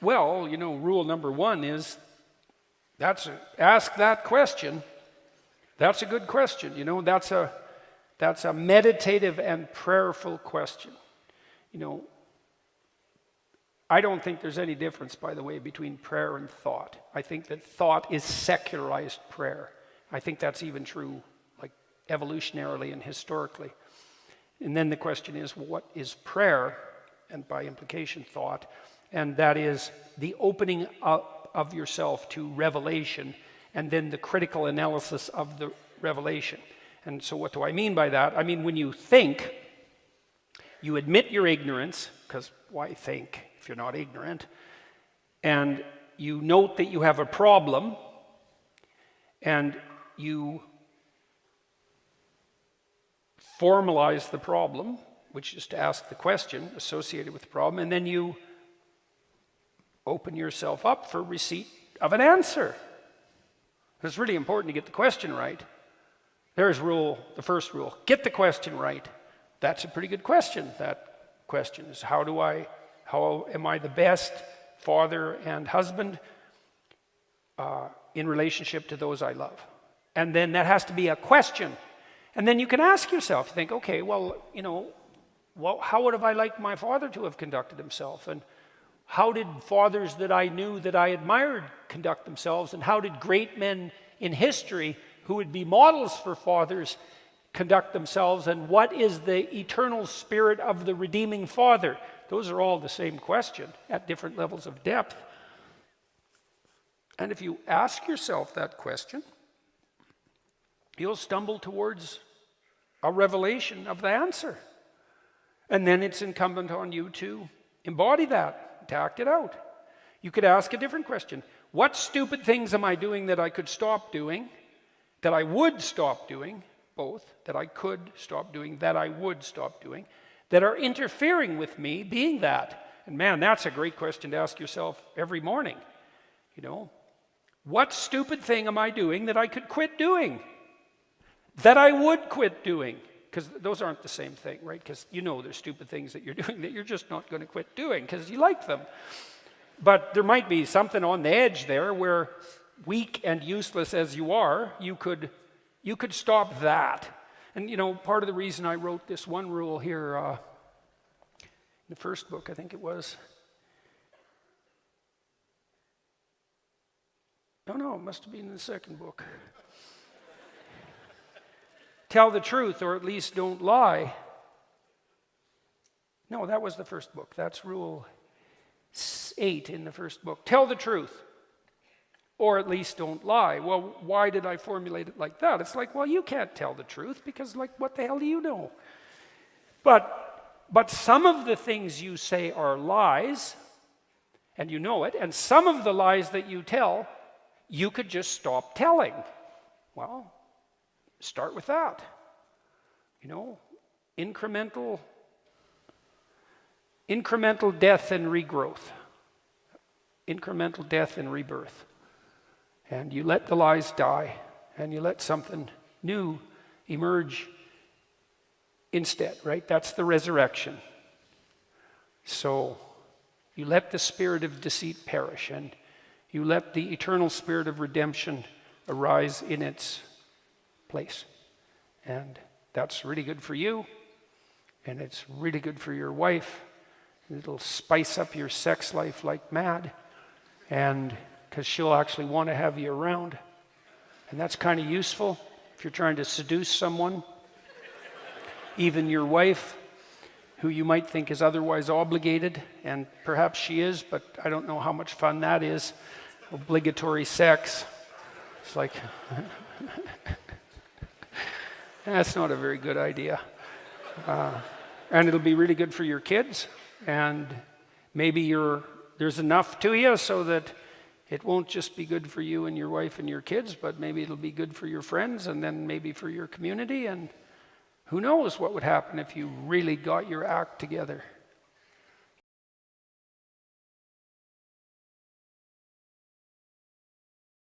Well, rule number one is ask that question. That's a good question. That's a meditative and prayerful question. I don't think there's any difference, by the way, between prayer and thought. I think that thought is secularized prayer. I think that's even true, like evolutionarily and historically. And then the question is, what is prayer? And by implication, thought. And that is the opening up of yourself to revelation, and then the critical analysis of the revelation. And so what do I mean by that? I mean, when you think, you admit your ignorance, because why think if you're not ignorant? And you note that you have a problem, and you formalize the problem, which is to ask the question associated with the problem, and then you open yourself up for receipt of an answer. It's really important to get the question right. There's the first rule. Get the question right. That's a pretty good question. That question is, how am I the best father and husband in relationship to those I love? And then that has to be a question. And then you can ask yourself, think, okay, well, how would have I liked my father to have conducted himself? And how did fathers that I knew that I admired conduct themselves? And how did great men in history who would be models for fathers conduct themselves? And what is the eternal spirit of the redeeming father? Those are all the same question at different levels of depth. And if you ask yourself that question, you'll stumble towards a revelation of the answer. And then it's incumbent on you to embody that, to act it out. You could ask a different question. What stupid things am I doing that I could stop doing, that I would stop doing, both, that I could stop doing, that I would stop doing, that are interfering with me being that? And man, that's a great question to ask yourself every morning. What stupid thing am I doing that I could quit doing, that I would quit doing? Because those aren't the same thing, right? Because there's stupid things that you're doing that you're just not going to quit doing because you like them. But there might be something on the edge there where, weak and useless as you are, you could stop that. And part of the reason I wrote this one rule here in the first book, I think it was. No, it must have been in the second book. Tell the truth, or at least don't lie. No, that was the first book. That's rule 8 in the first book. Tell the truth, or at least don't lie. Well, why did I formulate it like that? It's like, well, you can't tell the truth because, what the hell do you know? But some of the things you say are lies, and you know it, and some of the lies that you tell, you could just stop telling. Well, start with that. Incremental death and regrowth. Incremental death and rebirth. And you let the lies die, and you let something new emerge instead, right? That's the resurrection. So you let the spirit of deceit perish, and you let the eternal spirit of redemption arise in its place. And that's really good for you, and it's really good for your wife. It'll spice up your sex life like mad, and because she'll actually want to have you around. And that's kind of useful if you're trying to seduce someone, even your wife, who you might think is otherwise obligated, and perhaps she is, but I don't know how much fun that is. Obligatory sex. It's like, that's not a very good idea. And it'll be really good for your kids, and maybe there's enough to you so that it won't just be good for you and your wife and your kids, but maybe it'll be good for your friends, and then maybe for your community, and who knows what would happen if you really got your act together.